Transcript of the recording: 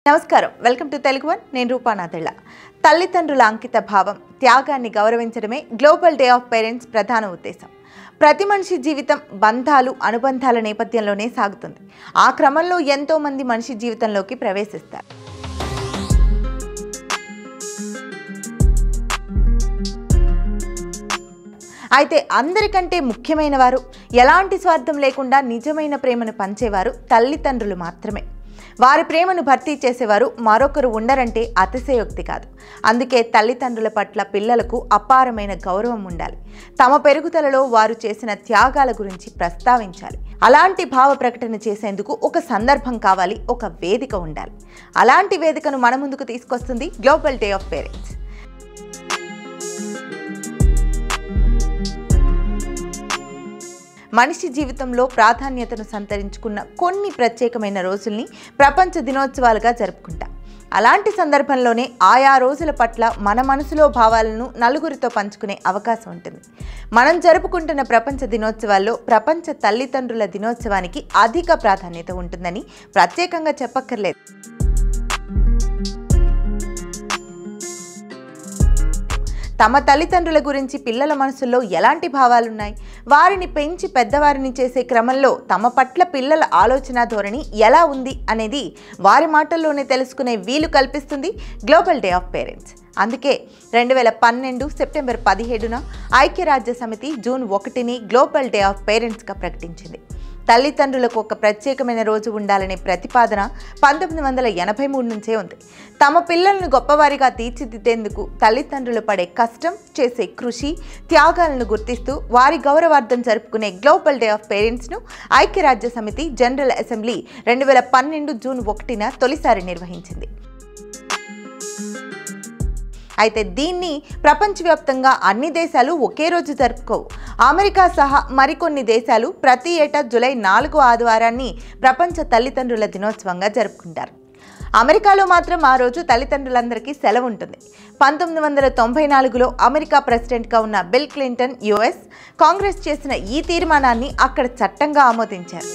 నమస్కారం welcome to Telugu one నేను రూపానాథెళ్ళ తల్లిదండ్రుల అంకిత భావం త్యాగాన్ని గౌరవించడమే గ్లోబల్ డే ఆఫ్ పేరెంట్స్ ప్రధాన ఉద్దేశం. ప్రతి మనిషి జీవితం బంధాలు అనుబంధాల నేపథ్యంలోనే సాగుతుంది. ఆ క్రమంలో ఎంతో మంది మనిషి జీవితంలోకి ప్రవేశిస్తారు. అయితే అందరికంటే ముఖ్యమైన వారు, ఎలాంటి స్వార్థం లేకుండా నిజమైన ప్రేమను పంచేవారు తల్లిదండ్రులు మాత్రమే. వారి ప్రేమను భర్తీ చేసేవారు మరొకరు ఉండరంటే అతిశయోక్తి కాదు. అందుకే తల్లిదండ్రుల పట్ల పిల్లలకు అపారమైన గౌరవం ఉండాలి. తమ పెరుగుదలలో వారు చేసిన త్యాగాల గురించి ప్రస్తావించాలి. అలాంటి భావ ప్రకటన చేసేందుకు ఒక సందర్భం కావాలి, ఒక వేదిక ఉండాలి. అలాంటి వేదికను మన ముందుకు తీసుకొస్తుంది గ్లోబల్ డే ఆఫ్ పేరెంట్స్. మనిషి జీవితంలో ప్రాధాన్యతను సంతరించుకున్న కొన్ని ప్రత్యేకమైన రోజుల్ని ప్రపంచ దినోత్సవాలుగా జరుపుకుంటాం. అలాంటి సందర్భంలోనే ఆయా రోజుల పట్ల మన మనసులో భావాలను నలుగురితో పంచుకునే అవకాశం ఉంటుంది. మనం జరుపుకుంటున్న ప్రపంచ దినోత్సవాల్లో ప్రపంచ తల్లిదండ్రుల దినోత్సవానికి అధిక ప్రాధాన్యత ఉంటుందని ప్రత్యేకంగా చెప్పక్కర్లేదు. తమ తల్లిదండ్రుల గురించి పిల్లల మనసుల్లో ఎలాంటి భావాలున్నాయి, వారిని పెంచి పెద్దవారిని చేసే క్రమంలో తమ పట్ల పిల్లల ఆలోచన ధోరణి ఎలా ఉంది అనేది వారి మాటల్లోనే తెలుసుకునే వీలు కల్పిస్తుంది గ్లోబల్ డే ఆఫ్ పేరెంట్స్. అందుకే 2012 సెప్టెంబర్ 17న ఐక్యరాజ్య సమితి జూన్ 1ని గ్లోబల్ డే ఆఫ్ పేరెంట్స్గా ప్రకటించింది. తల్లిదండ్రులకు ఒక ప్రత్యేకమైన రోజు ఉండాలనే ప్రతిపాదన 1983 నుంచే ఉంది. తమ పిల్లలను గొప్పవారిగా తీర్చిదిద్దేందుకు తల్లిదండ్రులు పడే కష్టం, చేసే కృషి, త్యాగాలను గుర్తిస్తూ వారి గౌరవార్థం జరుపుకునే గ్లోబల్ డే ఆఫ్ పేరెంట్స్ను ఐక్యరాజ్య సమితి జనరల్ అసెంబ్లీ 2012 జూన్ 1న తొలిసారి నిర్వహించింది. అయితే దీన్ని ప్రపంచవ్యాప్తంగా అన్ని దేశాలు ఒకే రోజు జరుపుకోవు. అమెరికా సహా మరికొన్ని దేశాలు ప్రతి ఏటా జూలై 4వ ఆదివారాన్ని ప్రపంచ తల్లిదండ్రుల దినోత్సవంగా జరుపుకుంటారు. అమెరికాలో మాత్రం ఆ రోజు తల్లిదండ్రులందరికీ సెలవు ఉంటుంది. 1994లో అమెరికా ప్రెసిడెంట్గా ఉన్న బిల్ క్లింటన్ యుఎస్ కాంగ్రెస్ చేసిన ఈ తీర్మానాన్ని అక్కడ చట్టంగా ఆమోదించారు.